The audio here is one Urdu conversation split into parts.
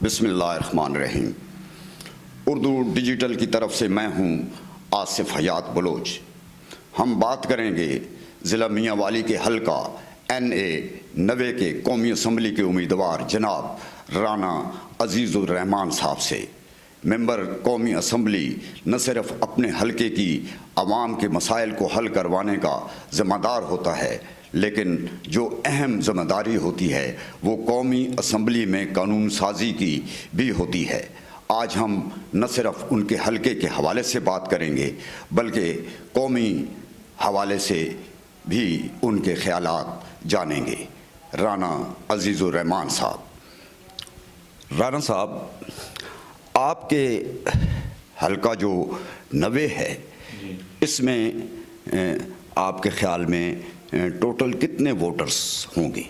بسم اللہ الرحمن الرحیم۔ اردو ڈیجیٹل کی طرف سے میں ہوں آصف حیات بلوچ۔ ہم بات کریں گے ضلع میاں والی کے حلقہ NA 90 کے قومی اسمبلی کے امیدوار جناب رانا عزیز الرحمان صاحب سے۔ ممبر قومی اسمبلی نہ صرف اپنے حلقے کی عوام کے مسائل کو حل کروانے کا ذمہ دار ہوتا ہے، لیکن جو اہم ذمہ داری ہوتی ہے وہ قومی اسمبلی میں قانون سازی کی بھی ہوتی ہے۔ آج ہم نہ صرف ان کے حلقے کے حوالے سے بات کریں گے بلکہ قومی حوالے سے بھی ان کے خیالات جانیں گے۔ رانا عزیز الرحمان صاحب، رانا صاحب، آپ کے حلقہ جو 90 ہے اس میں آپ کے خیال میں ٹوٹل کتنے ووٹرز ہوں گے؟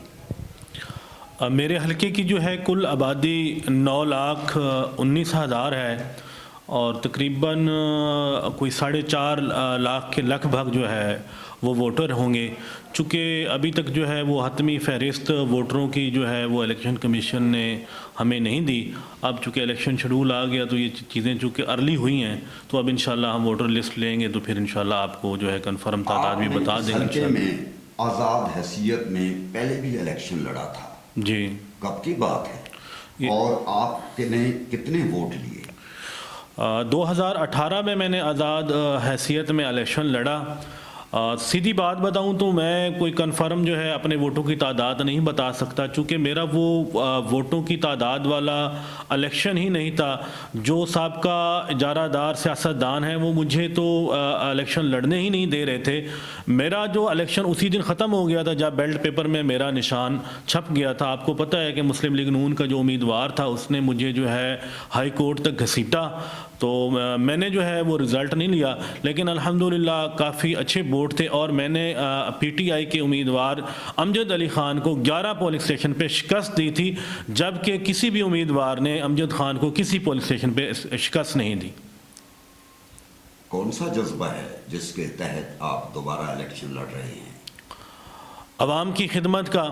میرے حلقے کی جو ہے کل آبادی 9,19,000 ہے اور تقریباً کوئی 4.5 لاکھ کے لگ بھگ جو ہے وہ ووٹر ہوں گے۔ چونکہ ابھی تک جو ہے وہ حتمی فہرست ووٹروں کی جو ہے وہ الیکشن کمیشن نے ہمیں نہیں دی۔ اب چونکہ الیکشن شیڈول آ گیا تو یہ چیزیں چونکہ ارلی ہوئی ہیں تو اب انشاءاللہ ہم ووٹر لسٹ لیں گے تو پھر انشاءاللہ آپ کو جو ہے کنفرم تعداد بھی بتا دیں گے۔ حلقے میں آزاد حیثیت میں پہلے بھی الیکشن لڑا تھا، جی، کب کی بات ہے اور آپ نے کتنے ووٹ لیے؟ 2018 میں نے آزاد حیثیت میں الیکشن لڑا۔ سیدھی بات بتاؤں تو میں کوئی کنفرم جو ہے اپنے ووٹوں کی تعداد نہیں بتا سکتا، چونکہ میرا وہ ووٹوں کی تعداد والا الیکشن ہی نہیں تھا۔ جو سابقہ اجارہ دار سیاستدان ہیں وہ مجھے تو الیکشن لڑنے ہی نہیں دے رہے تھے۔ میرا جو الیکشن اسی دن ختم ہو گیا تھا جب بیلٹ پیپر میں میرا نشان چھپ گیا تھا۔ آپ کو پتہ ہے کہ مسلم لیگ نون کا جو امیدوار تھا اس نے مجھے جو ہے ہائی کورٹ تک گھسیٹا، تو میں نے جو ہے وہ رزلٹ نہیں لیا، لیکن الحمدللہ کافی اچھے ووٹ تھے اور میں نے PTI کے امیدوار امجد علی خان کو 11 پولنگ اسٹیشن پہ شکست دی تھی، جبکہ کسی بھی امیدوار نے امجد خان کو کسی پولنگ اسٹیشن پہ شکست نہیں دی۔ کون سا جذبہ ہے جس کے تحت آپ دوبارہ الیکشن لڑ رہے ہیں؟ عوام کی خدمت کا،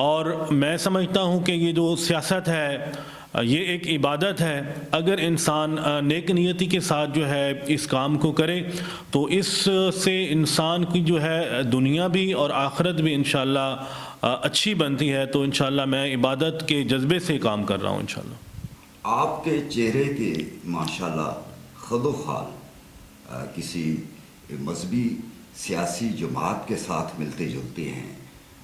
اور میں سمجھتا ہوں کہ یہ جو سیاست ہے یہ ایک عبادت ہے۔ اگر انسان نیک نیتی کے ساتھ جو ہے اس کام کو کرے تو اس سے انسان کی جو ہے دنیا بھی اور آخرت بھی انشاءاللہ اچھی بنتی ہے۔ تو انشاءاللہ میں عبادت کے جذبے سے کام کر رہا ہوں انشاءاللہ۔ آپ کے چہرے کے ماشاءاللہ خد و خال کسی مذہبی سیاسی جماعت کے ساتھ ملتے جلتے ہیں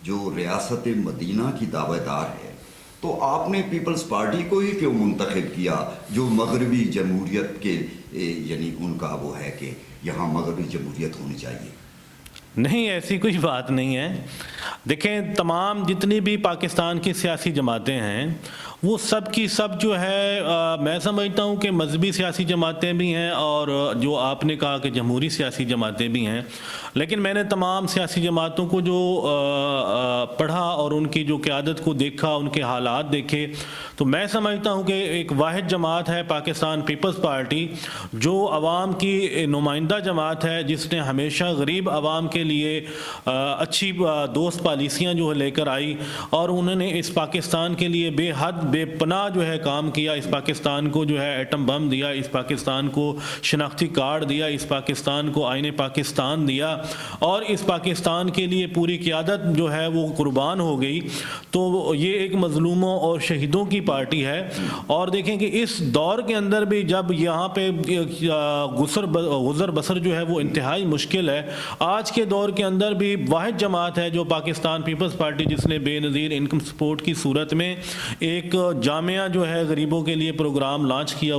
جو ریاست مدینہ کی دعوے دار ہے، تو آپ نے پیپلز پارٹی کو ہی کیوں منتخب کیا جو مغربی جمہوریت کے یعنی ان کا وہ ہے کہ یہاں مغربی جمہوریت ہونی چاہیے؟ نہیں، ایسی کوئی بات نہیں ہے۔ دیکھیں، تمام جتنی بھی پاکستان کی سیاسی جماعتیں ہیں وہ سب کی سب جو ہے میں سمجھتا ہوں کہ مذہبی سیاسی جماعتیں بھی ہیں اور جو آپ نے کہا کہ جمہوری سیاسی جماعتیں بھی ہیں، لیکن میں نے تمام سیاسی جماعتوں کو جو پڑھا اور ان کی جو قیادت کو دیکھا، ان کے حالات دیکھے، تو میں سمجھتا ہوں کہ ایک واحد جماعت ہے پاکستان پیپلز پارٹی جو عوام کی نمائندہ جماعت ہے، جس نے ہمیشہ غریب عوام کے لیے اچھی دوست پالیسیاں جو ہے لے کر آئی اور انہوں نے اس پاکستان کے لیے بے حد بے پناہ جو ہے کام کیا۔ اس پاکستان کو جو ہے ایٹم بم دیا، اس پاکستان کو شناختی کارڈ دیا، اس پاکستان کو آئین پاکستان دیا اور اس پاکستان کے لیے پوری قیادت جو ہے وہ قربان ہو گئی۔ تو یہ ایک مظلوموں اور شہیدوں کی پارٹی ہے، اور دیکھیں کہ اس دور کے اندر بھی جب یہاں پہ گزر بسر جو ہے وہ انتہائی مشکل ہے، آج کے دور کے اندر بھی واحد جماعت ہے جو پاکستان پیپلز پارٹی، جس نے بے نظیر انکم سپورٹ کی صورت میں ایک جامعہ جو ہے غریبوں کے لیے پروگرام لانچ کیا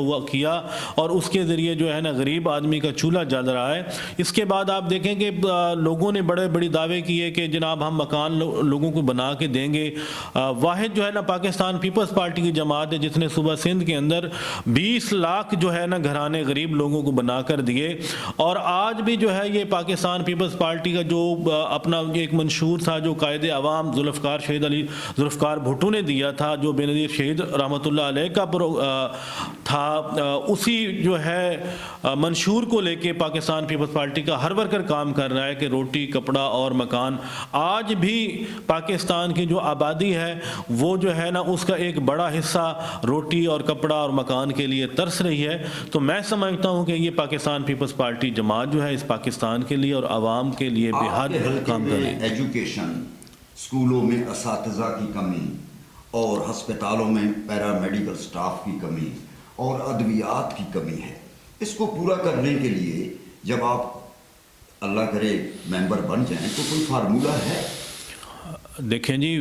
اور اس کے ذریعے جو ہے نا غریب آدمی کا چولہا جل رہا ہے۔ اس کے بعد آپ دیکھیں کہ لوگوں نے بڑی دعوے کیے کہ جناب ہم مکان لوگوں کو بنا کے دیں گے۔ واحد جو ہے نا پاکستان پیپلز پارٹی کی جماعت ہے جس نے صوبہ سندھ کے اندر 20 لاکھ جو ہے نا گھرانے غریب لوگوں کو بنا کر دیے، اور آج بھی جو ہے یہ پاکستان پیپلز پارٹی کا جو اپنا ایک منشور تھا جو قائد عوام ذوالفقار بھٹو نے دیا تھا، جو بے نظیر شہید رحمۃ اللہ علیہ کا تھا، اسی جو ہے منشور کو لے کے پاکستان پیپلز پارٹی کا ہر ورکر کام کر رہا ہے کہ روٹی، کپڑا اور مکان۔ آج بھی پاکستان کی جو آبادی ہے وہ جو ہے نا اس کا ایک بڑا بڑا حصہ روٹی اور کپڑا اور مکان کے لیے ترس رہی ہے. تو میں سمجھتا ہوں کہ یہ پاکستان پیپلز پارٹی جماعت جو ہے اس پاکستان کے لیے اور عوام کے لیے بے حد کام کر رہی ہے. ایجوکیشن، اسکولوں میں اساتذہ کی کمی اور ہسپتالوں میں پیرامیڈیکل سٹاف کی کمی اور ادویات کی کمی ہے. اس کو پورا کرنے کے لیے جب آپ اللہ کرے ممبر بن جائیں تو کوئی فارمولہ ہے؟ دیکھیں جی،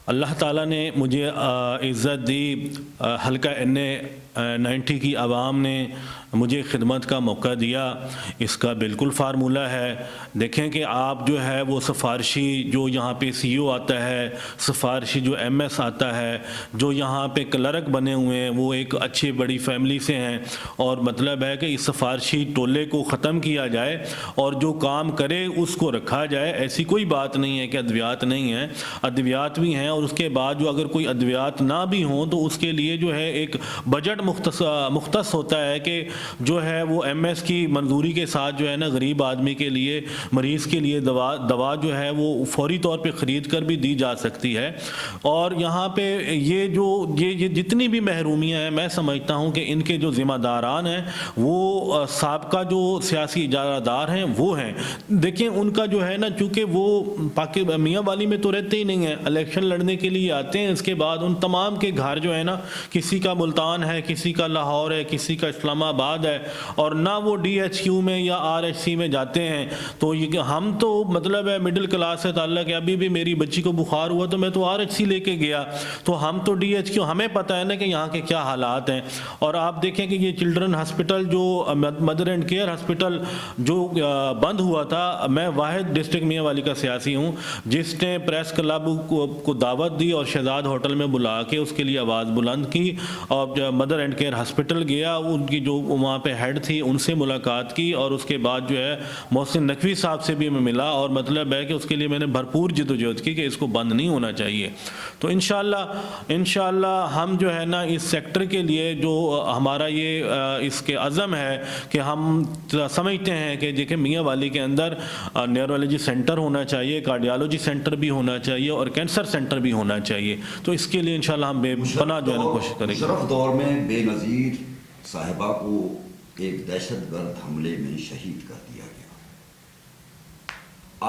اللہ تعالیٰ نے مجھے عزت دی، حلقہ NA-90 کی عوام نے مجھے خدمت کا موقع دیا. اس کا بالکل فارمولہ ہے. دیکھیں کہ آپ جو ہے وہ سفارشی جو یہاں پہ CO آتا ہے، سفارشی جو MS آتا ہے، جو یہاں پہ کلرک بنے ہوئے ہیں، وہ ایک اچھی بڑی فیملی سے ہیں. اور مطلب ہے کہ اس سفارشی ٹولے کو ختم کیا جائے اور جو کام کرے اس کو رکھا جائے. ایسی کوئی بات نہیں ہے کہ ادویات نہیں ہیں، ادویات بھی ہیں. اور اس کے بعد جو اگر کوئی ادویات نہ بھی ہوں تو اس کے لیے جو ہے ایک بجٹ مختص ہوتا ہے کہ جو ہے وہ MS کی منظوری کے ساتھ جو ہے نا غریب آدمی کے لیے، مریض کے لیے دوا جو ہے وہ فوری طور پہ خرید کر بھی دی جا سکتی ہے. اور یہاں پہ یہ جتنی بھی محرومیاں ہیں، میں سمجھتا ہوں کہ ان کے جو ذمہ داران ہیں وہ سابقہ جو سیاسی اجارہ دار ہیں وہ ہیں. دیکھیں ان کا جو ہے نا، چونکہ وہ میاں والی میں تو رہتے ہی نہیں ہیں، الیکشن لڑنے کے لیے آتے ہیں. اس کے بعد ان تمام کے گھر جو ہے نا، کسی کا ملتان ہے، کسی کا لاہور ہے، کسی کا اسلام آباد ہے، اور نہ وہ DHQ میں یا RHC میں جاتے ہیں. تو ہم تو مطلب ہے مڈل کلاس سے تعلق ہے. ابھی بھی میری بچی کو بخار ہوا تو میں تو RHC لے کے گیا. تو ہم تو DHQ، ہمیں پتہ ہے نا کہ یہاں کے کیا حالات ہیں. اور آپ دیکھیں کہ یہ چلڈرن ہسپٹل جو مدر اینڈ کیئر ہسپٹل جو بند ہوا تھا، میں واحد ڈسٹرکٹ میاں والی کا سیاسی ہوں جس نے پریس کلب کو دعوت دی اور شہزاد ہوٹل میں بلا کے اس کے لیے آواز بلند کی. اور مدر اینڈ کیئر ہسپٹل گیا، ان کی جو وہاں پہ ہیڈ تھی ان سے ملاقات کی، اور اس کے بعد جو ہے محسن نقوی صاحب سے بھی میں ملا. اور مطلب ہے کہ اس کے لیے میں نے بھرپور جدوجہد کی کہ اس کو بند نہیں ہونا چاہیے. تو انشاءاللہ ہم جو ہے نا اس سیکٹر کے لیے جو ہمارا یہ اس کے عزم ہے کہ ہم سمجھتے ہیں کہ دیکھیں میاں والی کے اندر نیورولوجی سینٹر ہونا چاہیے، کارڈیالوجی سینٹر بھی ہونا چاہیے اور کینسر سینٹر بھی ہونا چاہیے. تو اس کے لیے انشاءاللہ ہم بے پناہ جو ہے نا کوشش کریں گے. مشرف دور میں بے نظیر صاحبہ کو ایک دہشت گرد حملے میں شہید کر دیا گیا.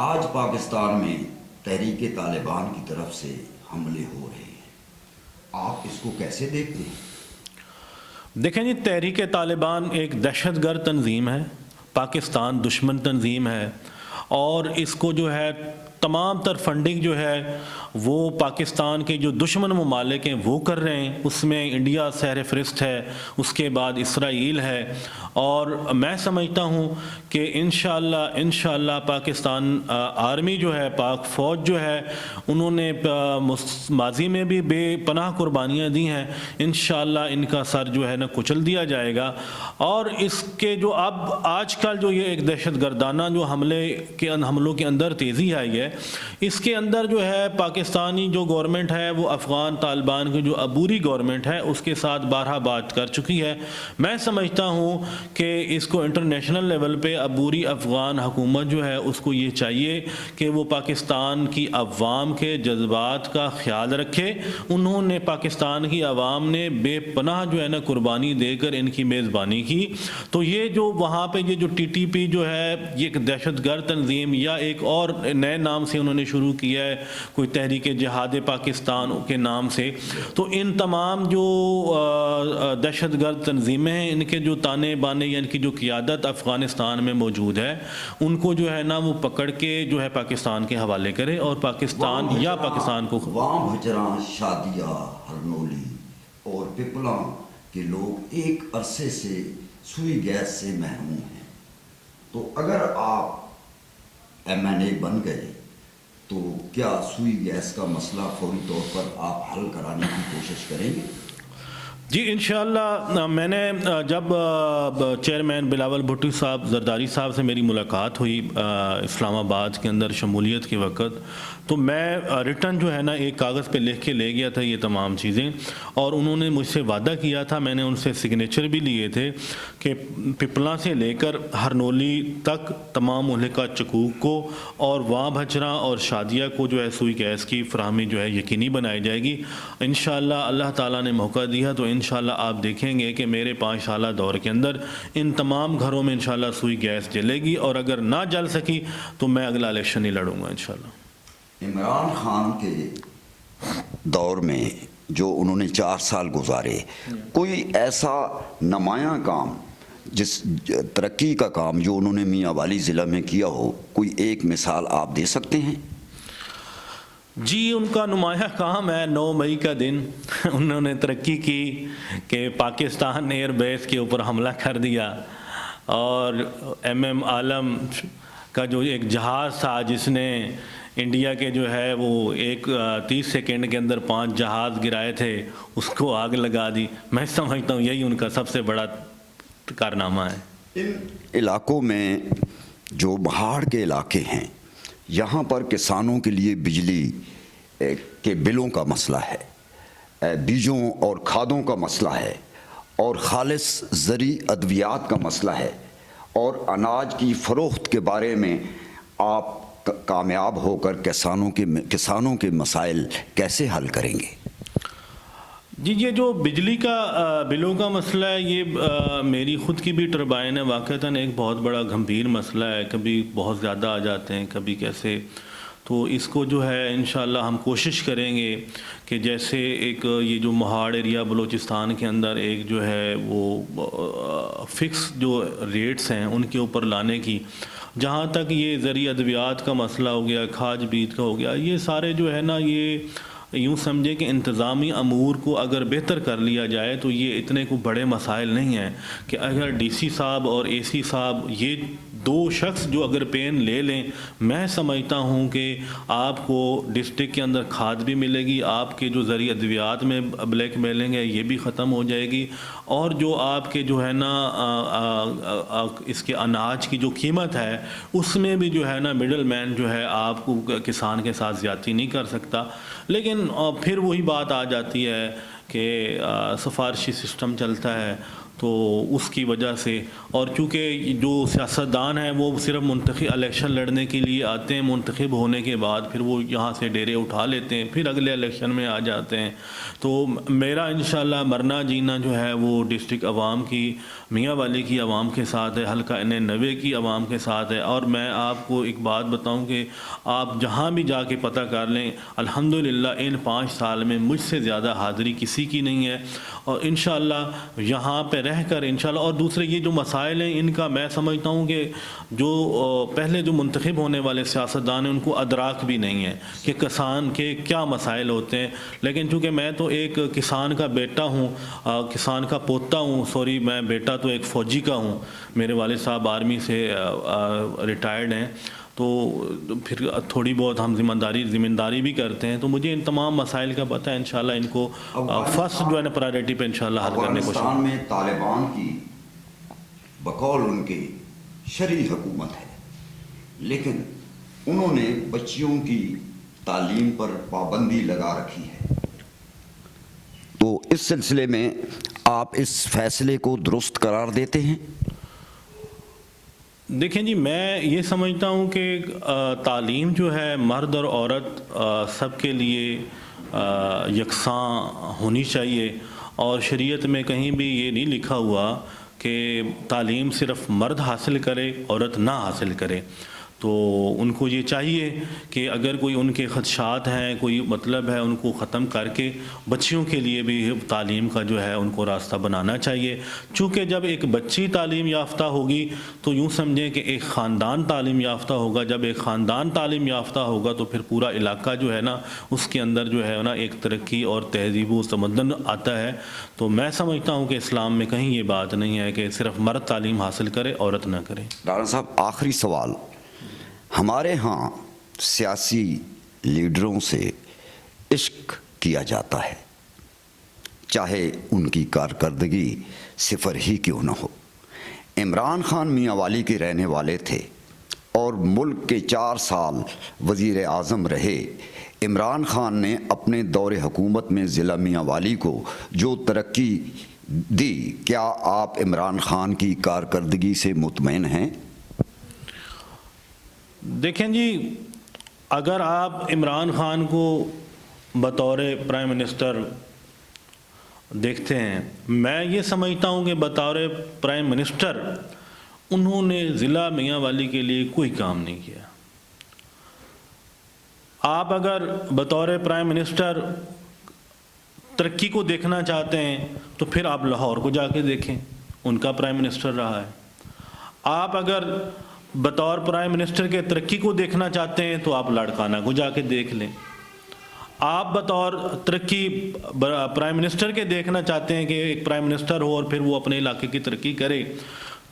آج پاکستان میں تحریک طالبان کی طرف سے حملے ہو رہے ہیں. آپ اس کو کیسے دیکھتے ہیں؟ دیکھیں جی، تحریک طالبان ایک دہشت گرد تنظیم ہے، پاکستان دشمن تنظیم ہے. اور اس کو جو ہے تمام تر فنڈنگ جو ہے وہ پاکستان کے جو دشمن ممالک ہیں وہ کر رہے ہیں. اس میں انڈیا سہر فہرست ہے، اس کے بعد اسرائیل ہے. اور میں سمجھتا ہوں کہ انشاءاللہ پاکستان آرمی جو ہے، پاک فوج جو ہے، انہوں نے ماضی میں بھی بے پناہ قربانیاں دی ہیں. انشاءاللہ ان کا سر جو ہے نا کچل دیا جائے گا. اور اس کے جو اب آج کل جو یہ ایک دہشت گردانہ جو حملوں کے اندر تیزی آئی ہے، اس کے اندر جو ہے پاکستانی جو گورنمنٹ ہے وہ افغان طالبان کی جو عبوری گورنمنٹ ہے اس کے ساتھ بارہا بات کر چکی ہے. میں سمجھتا ہوں کہ اس کو انٹرنیشنل لیول پہ عبوری افغان حکومت جو ہے اس کو یہ چاہیے کہ وہ پاکستان کی عوام کے جذبات کا خیال رکھے. انہوں نے پاکستان کی عوام نے بے پناہ جو ہے نا قربانی دے کر ان کی میزبانی کی. تو یہ جو وہاں پہ یہ جو TTP جو ہے یہ ایک دہشت گرد تنظیم یا ایک اور نئے نام سے انہوں نے شروع کیا ہے، کوئی تحریک جہاد پاکستان کے نام سے. تو ان تمام جو دہشت گرد تنظیمیں ہیں، ان کے جو تانے بانے یا ان کی جو قیادت افغانستان میں موجود ہے، ان کو جو ہے نا وہ پکڑ کے جو ہے پاکستان کے حوالے کرے اور پاکستان کو وہاں بھجراں، شادیہ، ہرنولی اور پپلاں کے لوگ ایک عرصے سے سوئی گیس سے محروم ہیں. تو اگر آپ MNA بن گئے تو کیا سوئی گیس کا مسئلہ فوری طور پر آپ حل کرانے کی کوشش کریں گے؟ جی انشاءاللہ میں نے جب چیئرمین بلاول بھٹو صاحب زرداری صاحب سے میری ملاقات ہوئی اسلام آباد کے اندر شمولیت کے وقت، تو میں ریٹن جو ہے نا ایک کاغذ پہ لکھ کے لے گیا تھا یہ تمام چیزیں، اور انہوں نے مجھ سے وعدہ کیا تھا، میں نے ان سے سگنیچر بھی لیے تھے کہ پپلا سے لے کر ہرنولی تک تمام مہلکہ چکوک کو اور وہاں بھچرا اور شادیہ کو جو ہے سوئی گیس کی فراہمی جو ہے یقینی بنائی جائے گی انشاءاللہ۔ اللہ تعالیٰ نے موقع دیا تو انشاءاللہ آپ دیکھیں گے کہ میرے 5 سالہ دور کے اندر ان تمام گھروں میں انشاءاللہ سوئی گیس جلے گی، اور اگر نہ جل سکی تو میں اگلا الیکشن ہی لڑوں گا انشاءاللہ۔ عمران خان کے دور میں جو انہوں نے 4 سال گزارے، کوئی ایسا نمایاں کام، جس ترقی کا کام جو انہوں نے میاں والی ضلع میں کیا ہو، کوئی ایک مثال آپ دے سکتے ہیں؟ جی ان کا نمایاں کام ہے 9 مئی کا دن انہوں نے ترقی کی کہ پاکستان ایئر بیس کے اوپر حملہ کر دیا، اور ایم عالم کا جو ایک جہاز تھا جس نے انڈیا کے جو ہے وہ 30 سیکنڈ کے اندر 5 جہاز گرائے تھے، اس کو آگ لگا دی۔ میں سمجھتا ہوں یہی ان کا سب سے بڑا کارنامہ ہے۔ ان علاقوں میں جو پہاڑ کے علاقے ہیں، یہاں پر کسانوں کے لیے بجلی کے بلوں کا مسئلہ ہے، بیجوں اور کھادوں کا مسئلہ ہے، اور خالص زرعی ادویات کا مسئلہ ہے، اور اناج کی فروخت کے بارے میں آپ کامیاب ہو کر کسانوں کے مسائل کیسے حل کریں گے؟ جی یہ جو بجلی کا بلوں کا مسئلہ ہے، یہ میری خود کی بھی ٹربائن ہے، واقعتاً ایک بہت بڑا گھمبیر مسئلہ ہے، کبھی بہت زیادہ آ جاتے ہیں، کبھی کیسے، تو اس کو جو ہے انشاءاللہ ہم کوشش کریں گے کہ جیسے ایک یہ جو مہاڑ ایریا بلوچستان کے اندر ایک جو ہے وہ فکس جو ریٹس ہیں ان کے اوپر لانے کی، جہاں تک یہ زرعی ادویات کا مسئلہ ہو گیا، کھاد بیج کا ہو گیا، یہ سارے جو ہے نا یہ یوں سمجھے کہ انتظامی امور کو اگر بہتر کر لیا جائے تو یہ اتنے کو بڑے مسائل نہیں ہیں کہ اگر ڈی سی صاحب اور اے سی صاحب یہ 2 شخص جو اگر پین لے لیں، میں سمجھتا ہوں کہ آپ کو ڈسٹرکٹ کے اندر کھاد بھی ملے گی، آپ کے جو زرعی ادویات میں بلیک میلنگ ہے یہ بھی ختم ہو جائے گی، اور جو آپ کے جو ہے نا اس کے اناج کی جو قیمت ہے اس میں بھی جو ہے نا مڈل مین جو ہے آپ کو کسان کے ساتھ زیادتی نہیں کر سکتا۔ لیکن پھر وہی بات آ جاتی ہے کہ سفارشی سسٹم چلتا ہے، تو اس کی وجہ سے، اور چونکہ جو سیاستدان ہیں وہ صرف منتخب الیکشن لڑنے کے لیے آتے ہیں، منتخب ہونے کے بعد پھر وہ یہاں سے ڈیرے اٹھا لیتے ہیں، پھر اگلے الیکشن میں آ جاتے ہیں۔ تو میرا انشاءاللہ مرنا جینا جو ہے وہ ڈسٹرکٹ عوام کی، میاں والی کی عوام کے ساتھ ہے، حلقہ NN90 کی عوام کے ساتھ ہے، اور میں آپ کو ایک بات بتاؤں کہ آپ جہاں بھی جا کے پتہ کر لیں، الحمدللہ ان 5 سال میں مجھ سے زیادہ حاضری کسی کی نہیں ہے، اور انشاءاللہ یہاں پہ رہ کر انشاءاللہ، اور دوسرے یہ جو مسائل ہیں ان کا میں سمجھتا ہوں کہ جو پہلے جو منتخب ہونے والے سیاستدان ہیں ان کو ادراک بھی نہیں ہے کہ کسان کے کیا مسائل ہوتے ہیں، لیکن چونکہ میں تو ایک کسان کا بیٹا ہوں، کسان کا پوتا ہوں، سوری میں بیٹا تو ایک فوجی کا ہوں، میرے والد صاحب آرمی سے ریٹائرڈ ہیں، تو پھر تھوڑی بہت ہم ذمہ داری بھی کرتے ہیں، تو مجھے ان تمام مسائل کا پتہ ہے، انشاءاللہ ان کو فرسٹ جو ہے نا پرائیورٹی پہ انشاءاللہ حل کرنے کو۔ افغانستان میں طالبان کی بقول ان کی شرعی حکومت ہے، لیکن انہوں نے بچیوں کی تعلیم پر پابندی لگا رکھی ہے، تو اس سلسلے میں آپ اس فیصلے کو درست قرار دیتے ہیں؟ دیکھیں جی میں یہ سمجھتا ہوں کہ تعلیم جو ہے مرد اور عورت سب کے لیے یکساں ہونی چاہیے، اور شریعت میں کہیں بھی یہ نہیں لکھا ہوا کہ تعلیم صرف مرد حاصل کرے عورت نہ حاصل کرے۔ تو ان کو یہ چاہیے کہ اگر کوئی ان کے خدشات ہیں، کوئی مطلب ہے، ان کو ختم کر کے بچیوں کے لیے بھی تعلیم کا جو ہے ان کو راستہ بنانا چاہیے، چونکہ جب ایک بچی تعلیم یافتہ ہوگی تو یوں سمجھیں کہ ایک خاندان تعلیم یافتہ ہوگا، جب ایک خاندان تعلیم یافتہ ہوگا تو پھر پورا علاقہ جو ہے نا اس کے اندر جو ہے نا ایک ترقی اور تہذیب و تمدن آتا ہے۔ تو میں سمجھتا ہوں کہ اسلام میں کہیں یہ بات نہیں ہے کہ صرف مرد تعلیم حاصل کرے عورت نہ کرے۔ رانا صاحب آخری سوال، ہمارے ہاں سیاسی لیڈروں سے عشق کیا جاتا ہے، چاہے ان کی کارکردگی صفر ہی کیوں نہ ہو۔ عمران خان میاں والی کے رہنے والے تھے اور ملک کے 4 سال وزیر اعظم رہے۔ عمران خان نے اپنے دور حکومت میں ضلع میاں والی کو جو ترقی دی، کیا آپ عمران خان کی کارکردگی سے مطمئن ہیں؟ دیکھیں جی، اگر آپ عمران خان کو بطور پرائم منسٹر دیکھتے ہیں، میں یہ سمجھتا ہوں کہ بطور پرائم منسٹر انہوں نے ضلع میاں والی کے لیے کوئی کام نہیں کیا۔ آپ اگر بطور پرائم منسٹر ترقی کو دیکھنا چاہتے ہیں تو پھر آپ لاہور کو جا کے دیکھیں، ان کا پرائم منسٹر رہا ہے۔ آپ اگر بطور پرائم منسٹر کے ترقی کو دیکھنا چاہتے ہیں تو آپ لاڑکانہ کو جا کے دیکھ لیں۔ آپ بطور ترقی پرائم منسٹر کے دیکھنا چاہتے ہیں کہ ایک پرائم منسٹر ہو اور پھر وہ اپنے علاقے کی ترقی کرے،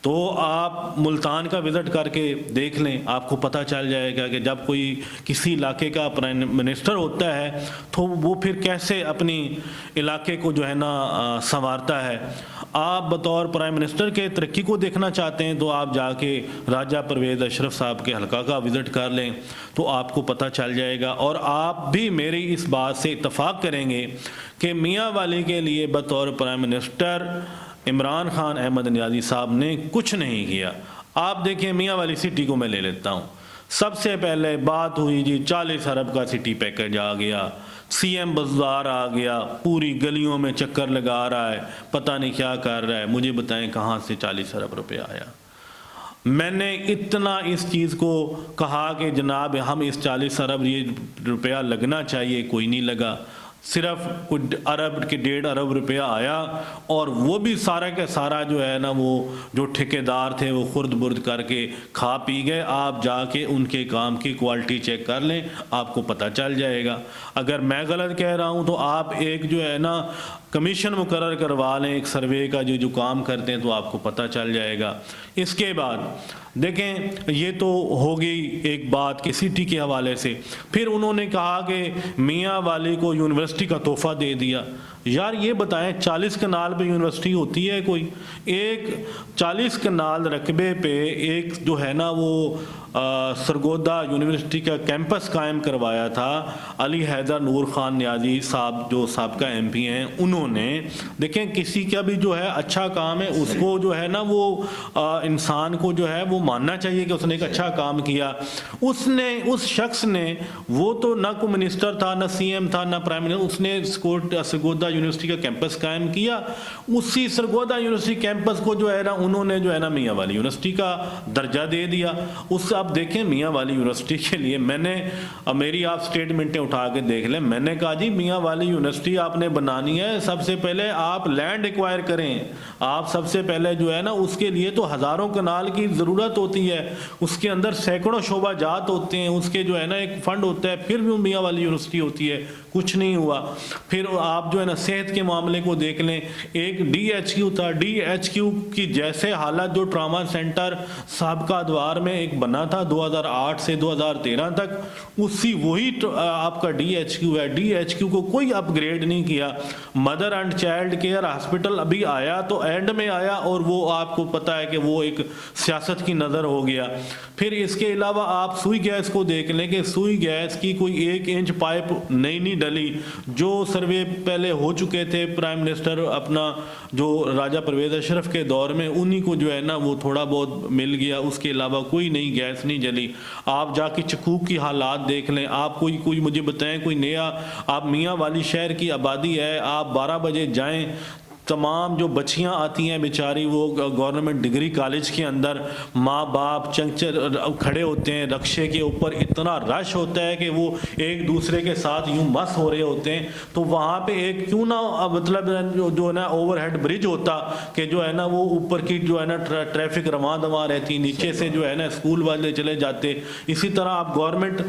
تو آپ ملتان کا وزٹ کر کے دیکھ لیں، آپ کو پتہ چل جائے گا کہ جب کوئی کسی علاقے کا پرائم منسٹر ہوتا ہے تو وہ پھر کیسے اپنی علاقے کو جو ہے نا سنوارتا ہے۔ آپ بطور پرائم منسٹر کے ترقی کو دیکھنا چاہتے ہیں تو آپ جا کے راجہ پرویز اشرف صاحب کے حلقہ کا وزٹ کر لیں تو آپ کو پتہ چل جائے گا، اور آپ بھی میری اس بات سے اتفاق کریں گے کہ میاں والی کے لیے بطور پرائم منسٹر عمران خان احمد نیازی صاحب نے کچھ نہیں کیا۔ آپ دیکھیں، میاں والی سٹی کو میں لے لیتا ہوں، سب سے پہلے بات ہوئی جی 40 ارب کا سٹی پیکج آ گیا، سی ایم بازار آ گیا، پوری گلیوں میں چکر لگا رہا ہے، پتہ نہیں کیا کر رہا ہے۔ مجھے بتائیں کہاں سے 40 ارب روپے آیا؟ میں نے اتنا اس چیز کو کہا کہ جناب ہم اس 40 ارب یہ روپیہ لگنا چاہیے، کوئی نہیں لگا، صرف کچھ ارب کے 1.5 ارب روپیہ آیا، اور وہ بھی سارا کا سارا جو ہے نا وہ جو ٹھیکیدار تھے وہ خرد برد کر کے کھا پی گئے۔ آپ جا کے ان کے کام کی کوالٹی چیک کر لیں، آپ کو پتہ چل جائے گا۔ اگر میں غلط کہہ رہا ہوں تو آپ ایک جو ہے نا کمیشن مقرر کروا لیں ایک سروے کا جو کام کرتے ہیں، تو آپ کو پتہ چل جائے گا۔ اس کے بعد دیکھیں، یہ تو ہوگی ایک بات کہ سٹی کے حوالے سے۔ پھر انہوں نے کہا کہ میاں والی کو یونیورسٹی کا تحفہ دے دیا۔ یار یہ بتائیں 40 کنال پہ یونیورسٹی ہوتی ہے کوئی؟ ایک 40 کنال رقبے پہ ایک جو ہے نا وہ سرگودا یونیورسٹی کا کیمپس قائم کروایا تھا علی حیدر نور خان نیازی صاحب جو سابقہ ایم پی ہیں، انہوں نے۔ دیکھیں کسی کا بھی جو ہے اچھا کام ہے اس کو جو ہے نا وہ انسان کو جو ہے وہ ماننا چاہیے کہ اس نے ایک اچھا کام کیا۔ اس شخص نے، وہ تو نہ کوئی منسٹر تھا، نہ سی ایم تھا، نہ پرائم منسٹر، اس نے سرگودا یونیورسٹی کا کیمپس قائم کیا۔ اسی سرگودا یونیورسٹی کیمپس کو جو ہے نا انہوں نے جو ہے نا میاں والی یونیورسٹی کا درجہ دے دیا۔ اس آپ دیکھیں میاں والی یونیورسٹی کے لیے میں نے، میری آپ سٹیٹمنٹیں اٹھا کے دیکھ لیں، میں نے کہا جی میاں والی یونیورسٹی آپ نے بنانی ہے، سب سے پہلے آپ لینڈ ایکوائر کریں۔ آپ سب سے پہلے جو ہے نا اس کے لیے تو ہزاروں کنال کی ضرورت ہوتی ہے، اس کے اندر سینکڑوں شعبہ جات ہوتے ہیں، اس کے جو ہے نا ایک فنڈ ہوتا ہے، پھر بھی میاں والی یونیورسٹی ہوتی ہے، کچھ نہیں ہوا۔ پھر آپ جو ہے نا صحت کے معاملے کو دیکھ لیں، ایک ڈی ایچ کیو تھا، ڈی ایچ کیو کی جیسے حالت جو ٹراما سینٹر سابقہ ادوار میں ایک بنا تھا 2008 سے 2013 تک، اسی وہی آپ کا ڈی ایچ کیو ہے۔ ڈی ایچ کیو کو کوئی اپ گریڈ نہیں کیا۔ Mother and child care hospital ابھی آیا تو اینڈ میں آیا، اور وہ آپ کو پتہ ہے کہ وہ ایک سیاست کی نظر ہو گیا۔ پھر اس کے علاوہ آپ سوئی گیس کو دیکھ لیں کہ سوئی گیس کی کوئی 1 انچ پائپ نہیں ڈلی۔ جو سروے پہلے ہو چکے تھے پرائم منسٹر اپنا جو راجہ پرویز اشرف کے دور میں، انہی کو جو ہے نا وہ تھوڑا بہت مل گیا، اس کے علاوہ کوئی نئی گیس نہیں جلی۔ آپ جا کے چکوک کی حالات دیکھ لیں، آپ کوئی مجھے بتائیں کوئی نیا، آپ میاں والی شہر کی آبادی ہے، آپ 12 بجے جائیں، تمام جو بچیاں آتی ہیں بیچاری وہ گورنمنٹ ڈگری کالج کے اندر، ماں باپ کھڑے ہوتے ہیں رکشے کے اوپر، اتنا رش ہوتا ہے کہ وہ ایک دوسرے کے ساتھ یوں مس ہو رہے ہوتے ہیں۔ تو وہاں پہ ایک کیوں نہ مطلب جو ہے نا اوور ہیڈ برج ہوتا کہ جو ہے نا وہ اوپر کی جو ہے نا ٹریفک رواں دواں رہتی، نیچے سے جو ہے نا اسکول والے چلے جاتے۔ اسی طرح آپ گورنمنٹ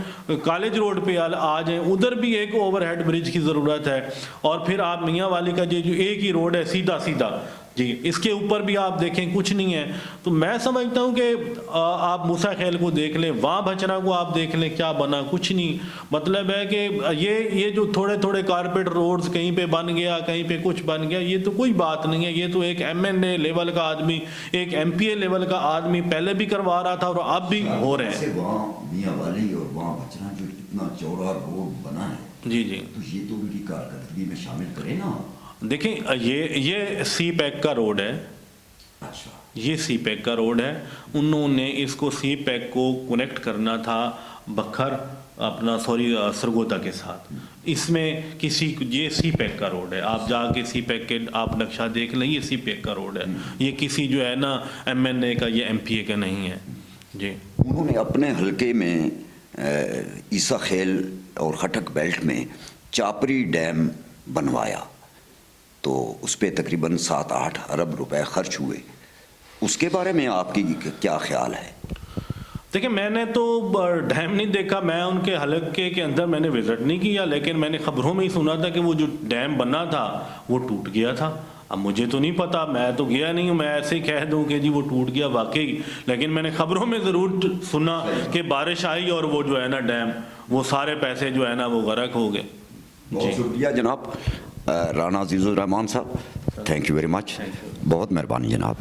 کالج روڈ پہ آ جائیں، ادھر بھی ایک اوور ہیڈ برج کی ضرورت ہے۔ اور پھر آپ میاں والی کا جو ایک ہی روڈ ہے سیدھا سیدھا، جی اس کے اوپر بھی آپ دیکھیں کچھ نہیں ہے. تو میں سمجھتا ہوں کہ آپ موسیٰ خیل کو دیکھ لیں, وہاں بھچنا کو آپ دیکھ لیں, کیا بنا, کچھ نہیں. مطلب ہے کہ یہ جو تھوڑے تھوڑے کارپیٹ روڈز کہیں پہ بن گیا, کہیں پہ کچھ بن گیا, یہ تو کوئی بات نہیں ہے. یہ تو ایک MNA لیول کا آدمی, ایک MPA لیول کا آدمی پہلے بھی کروا رہا تھا اور اب بھی ہو رہے ہیں. وہاں میاں والی اور وہاں بچنا جو اتنا چوڑا روڈ بنا ہے, جی تو یہ تو ان کی کارکردگی میں شامل کرے نا. دیکھیں یہ سی پیک کا روڈ ہے, اچھا, یہ سی پیک کا روڈ ہے. انہوں نے اس کو سی پیک کو کنیکٹ کرنا تھا بکھر سرگودا کے ساتھ. اس میں یہ سی پیک کا روڈ ہے. آپ جا کے سی پیک کے آپ نقشہ دیکھ لیں, یہ سی پیک کا روڈ ہے. یہ کسی جو ہے نا MNA کا, یہ MPA کا نہیں ہے. جی انہوں نے اپنے حلقے میں عیسیٰ خیل اور خٹک بیلٹ میں چاپری ڈیم بنوایا, تو اس پہ تقریباً 7-8 ارب روپے خرچ ہوئے. اس کے بارے میں آپ کی کیا خیال ہے؟ دیکھیں میں نے تو ڈیم نہیں دیکھا, میں ان کے حلقے کے اندر میں نے وزٹ نہیں کیا, لیکن میں نے خبروں میں ہی سنا تھا کہ وہ جو ڈیم بنا تھا وہ ٹوٹ گیا تھا. اب مجھے تو نہیں پتا, میں تو گیا نہیں ہوں, میں ایسے ہی کہہ دوں کہ جی وہ ٹوٹ گیا واقعی. لیکن میں نے خبروں میں ضرور سنا کہ بارش آئی اور وہ جو ہے نا ڈیم, وہ سارے پیسے جو ہے نا وہ غرق ہو گئے. بہت شکریہ جناب رانا عزیز الرحمان صاحب, تھینک یو ویری مچ, بہت مہربانی جناب.